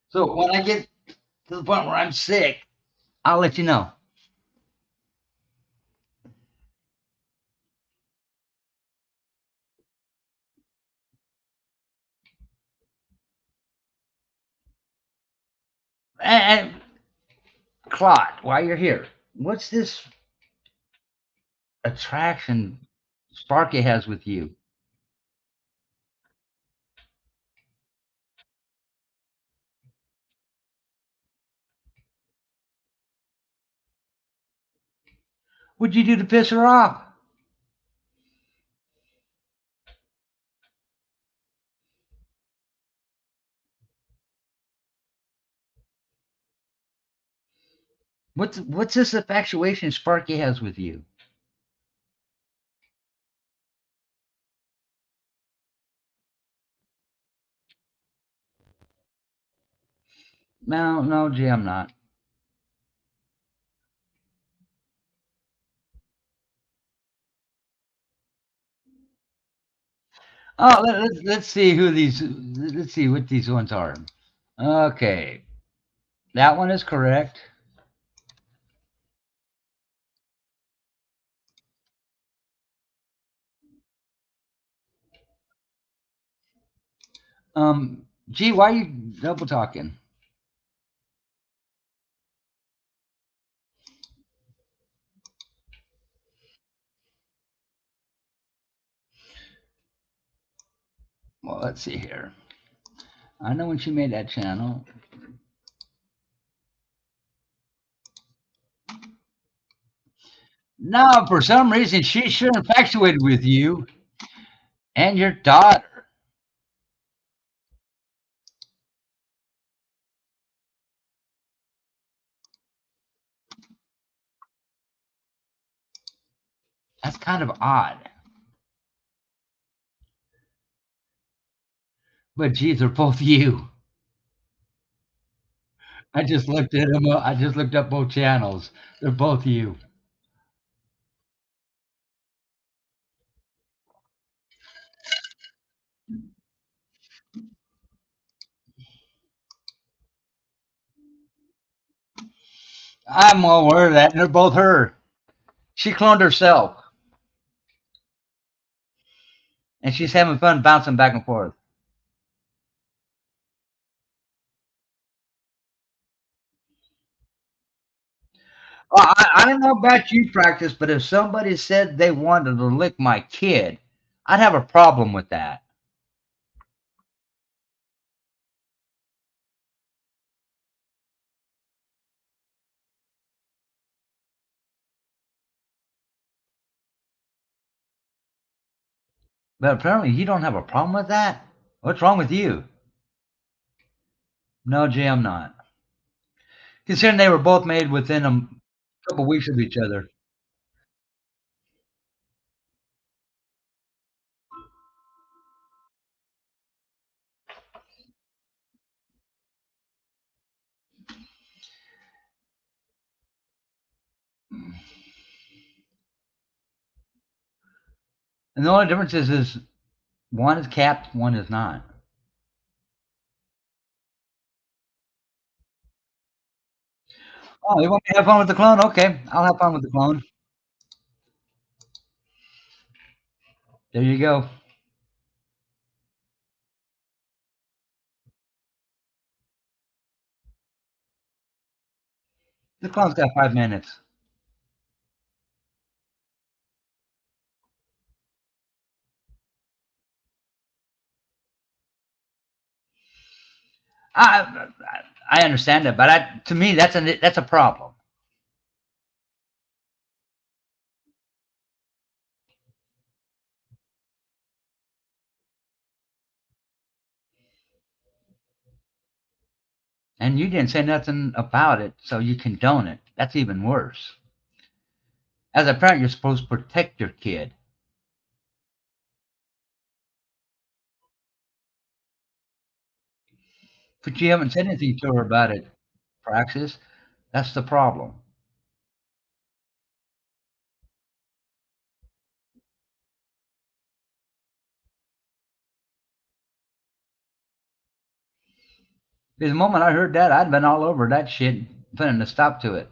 So when I get to the point where I'm sick, I'll let you know. And Claude, while you're here, what's this attraction Sparky has with you? What'd you do to piss her off? What's this infatuation Sparky has with you? No, no, G, I'm not. Oh, let's see who these. Let's see what these ones are. Okay, that one is correct. G, why are you double talking? Well, let's see here. I know when she made that channel. No, for some reason she's sure infatuated with you and your daughter. That's kind of odd. But geez, they're both you. I just looked at them. I just looked up both channels. They're both you. I'm well aware of that, and they're both her. She cloned herself, and she's having fun bouncing back and forth. Well, I don't know about you, practice, but if somebody said they wanted to lick my kid, I'd have a problem with that. But apparently, you don't have a problem with that. What's wrong with you? No, Jay, I'm not. Considering they were both made within a couple weeks of each other. And the only difference is one is capped, one is not. Oh, you want me to have fun with the clone? Okay, I'll have fun with the clone. There you go. The clone's got 5 minutes. I I understand that, but to me, that's a problem. And you didn't say nothing about it, so you condone it. That's even worse. As a parent, you're supposed to protect your kid, but you haven't said anything to her about it, Praxis. That's the problem. Because the moment I heard that, I'd been all over that shit, putting a stop to it.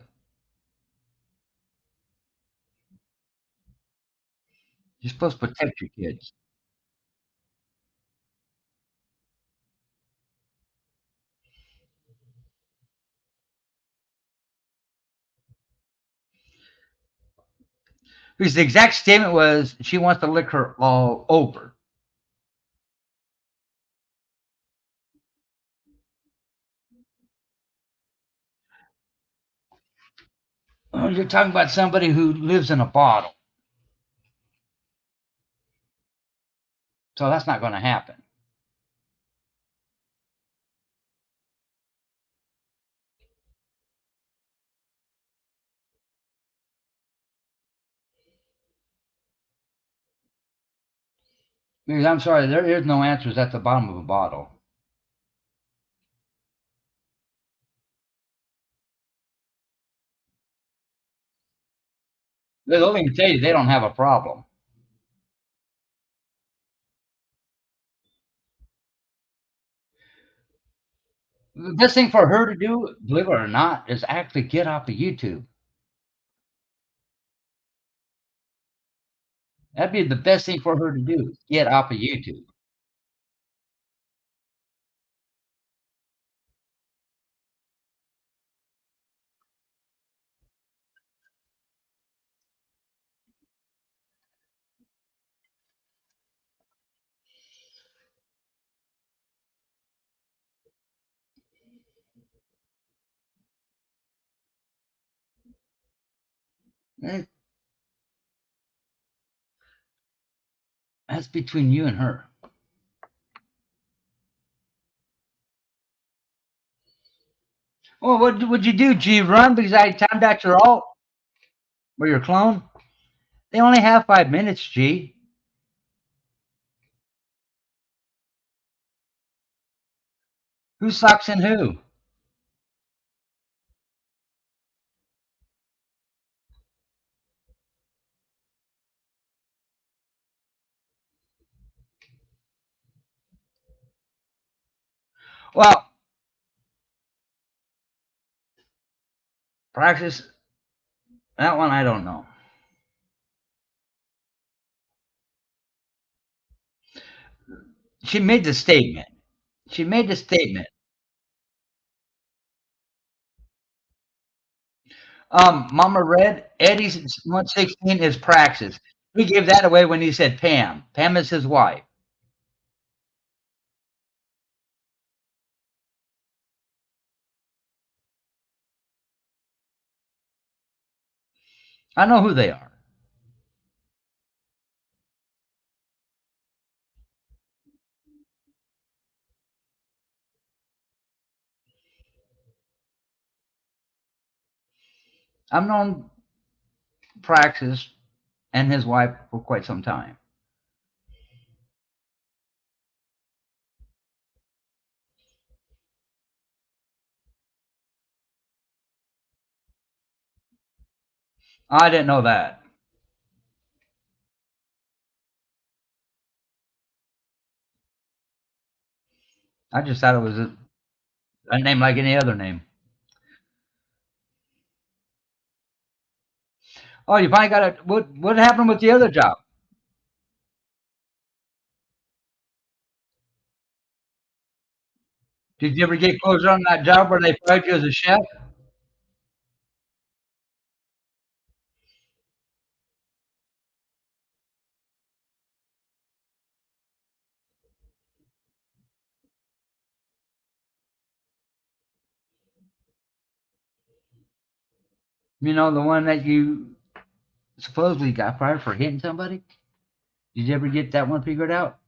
You're supposed to protect your kids. Because the exact statement was, she wants to lick her all over. Oh, you're talking about somebody who lives in a bottle, so that's not going to happen. Because I'm sorry, there is no answers at the bottom of a bottle. They'll even tell you they don't have a problem. The best thing for her to do, believe it or not, is actually get off of YouTube. That'd be the best thing for her to do. Get off of YouTube. Eh, that's between you and her. Well, what would you do? G run because I timed out your alt or your clone? They only have 5 minutes, G. Who sucks and who? Well, Praxis, that one I don't know. She made the statement. She made the statement. Mama Red, Eddie's 116 is Praxis. He gave that away when he said Pam. Pam is his wife. I know who they are. I've known Praxis and his wife for quite some time. I didn't know that. I just thought it was a name like any other name. Oh, you finally got it. What happened with the other job? Did you ever get closer on that job where they fired you as a chef? You know, the one that you supposedly got fired for hitting somebody? Did you ever get that one figured out?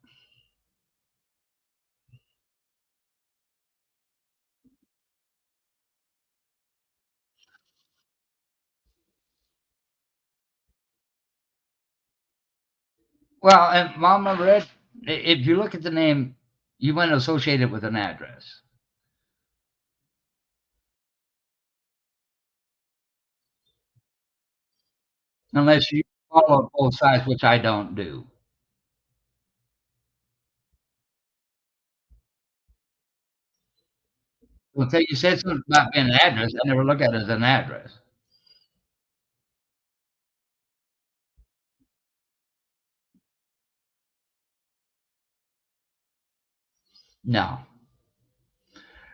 Well, and Mama Red, if you look at the name, you wouldn't associate it with an address. Unless you follow both sides, which I don't do. Until you said something about being an address, I never look at it as an address. No.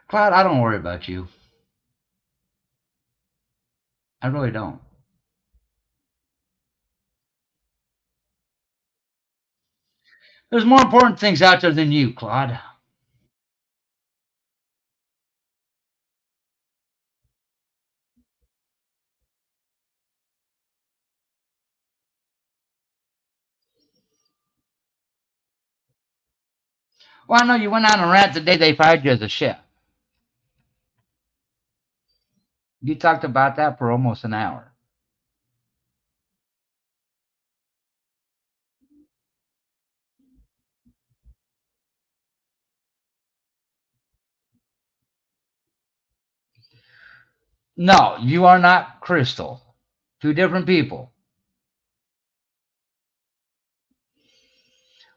Clyde, I don't worry about you. I really don't. There's more important things out there than you, Claude. Well, I know you went on a rant the day they fired you as a chef. You talked about that for almost an hour. No, you are not Crystal. Two different people.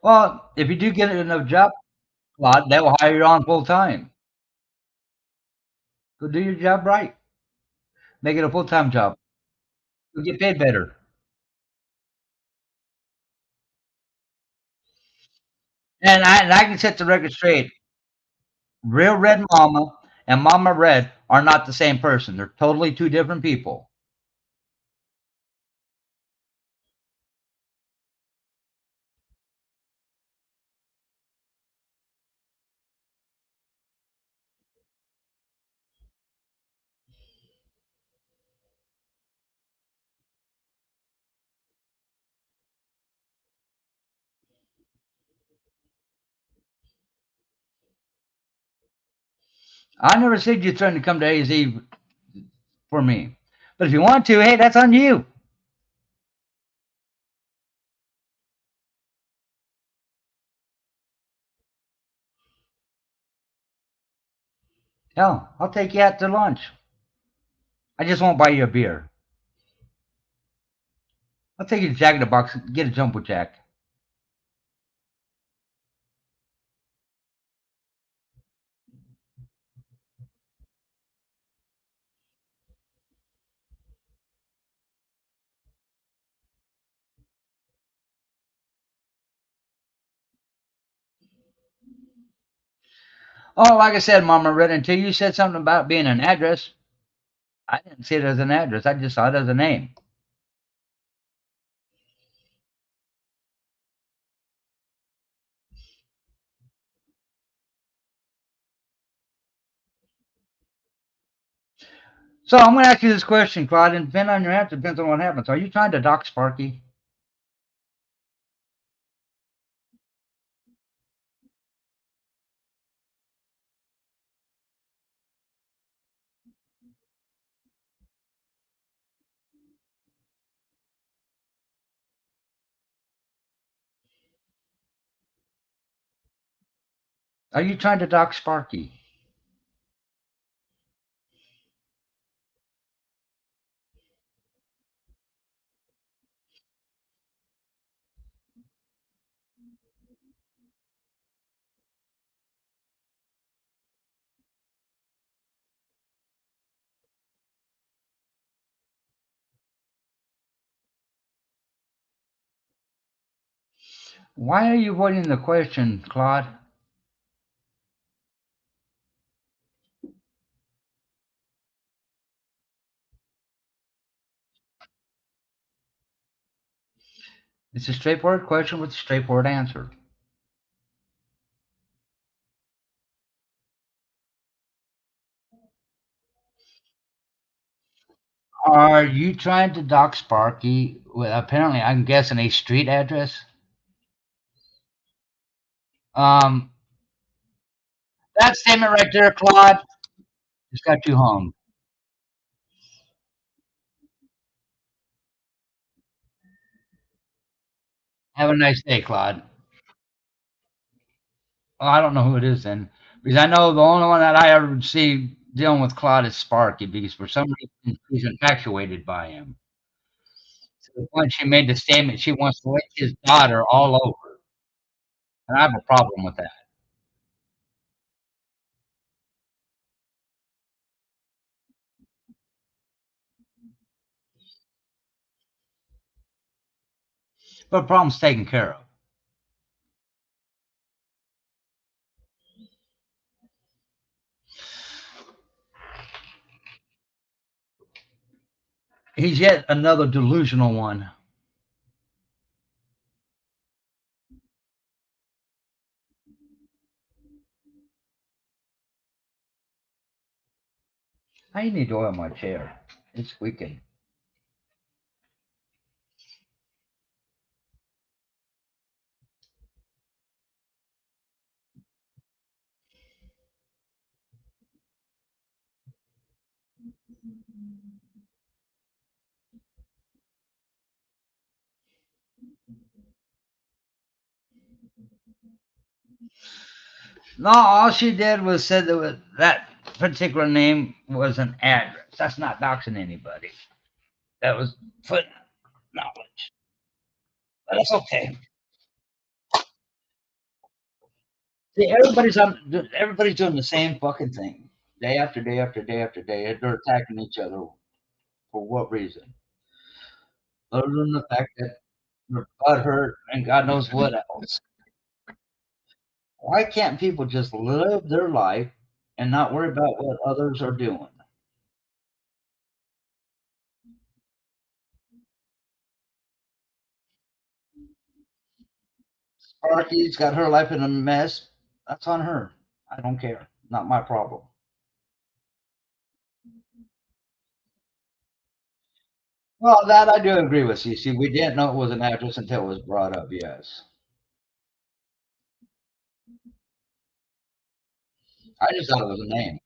Well, if you do get enough job, Claude, they will hire you on full time. Go do your job right. Make it a full time job. You'll get paid better. And I can set the record straight. Real Red Mama and Mama Red are not the same person. They're totally two different people. I never said you're trying to come to AZ for me. But if you want to, hey, that's on you. Hell, I'll take you out to lunch. I just won't buy you a beer. I'll take you to Jack in the Box and get a jumbo jack. Oh, like I said, Mama Red, until you said something about being an address, I didn't see it as an address. I just saw it as a name. So I'm going to ask you this question, Claude, and depending on your answer, depends on what happens. Are you trying to dox Sparky? Are you trying to dox Sparky? Why are you avoiding the question, Claude? It's a straightforward question with a straightforward answer. Are you trying to dox Sparky with apparently, I'm guessing, a street address? Um, that statement right there, Claude, just got you hung. Have a nice day, Claude. Well, I don't know who it is then, because I know the only one that I ever see dealing with Claude is Sparky, because for some reason she's infatuated by him. To the point she made the statement she wants to lick his daughter all over, and I have a problem with that. But the problem's taken care of. He's yet another delusional one. I need to oil my chair. It's squeaking. No, all she did was said that particular name was an address. That's not doxing anybody. That was foot knowledge. But that's okay. See, everybody's doing the same fucking thing, day after day after day after day. And they're attacking each other for what reason? Other than the fact that they're butthurt and God knows what else. Why can't people just live their life and not worry about what others are doing? Sparky's got her life in a mess. That's on her. I don't care. Not my problem. Well, that I do agree with you. See, we didn't know it was an actress until it was brought up. Yes, I just thought it was a name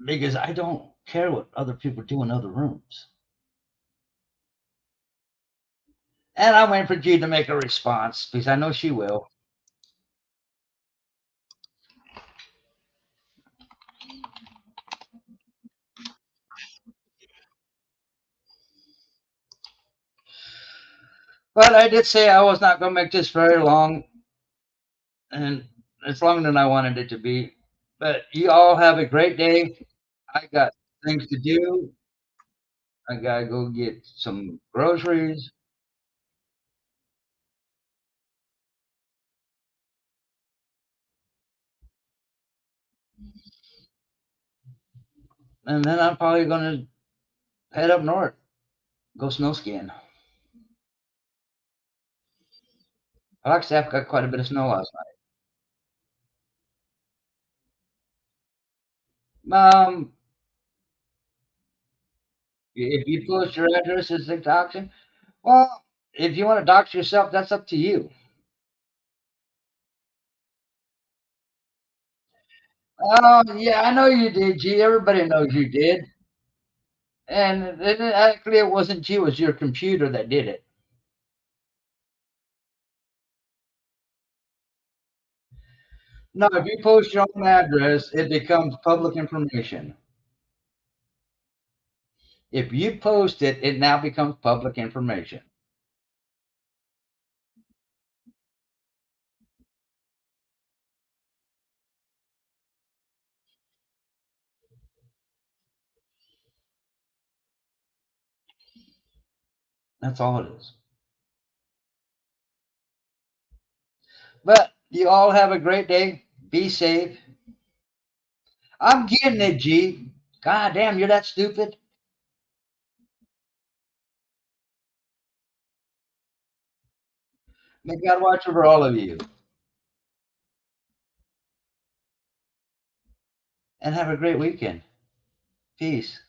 because I don't care what other people do in other rooms. And I'm waiting for G to make a response because I know she will. But I did say I was not going to make this very long, and it's longer than I wanted it to be. But you all have a great day. I got things to do. I got to go get some groceries, and then I'm probably going to head up north, go snow skiing. I actually have got quite a bit of snow last night. If you post your address as a doxing, well, if you want to dox yourself, that's up to you. Yeah, I know you did, G. Everybody knows you did. And actually, it wasn't you, it was your computer that did it. No, if you post your own address, it becomes public information. If you post it, it now becomes public information. That's all it is. But you all have a great day. Be safe. I'm getting it, G. God damn, you're that stupid. May God watch over all of you, and have a great weekend. Peace.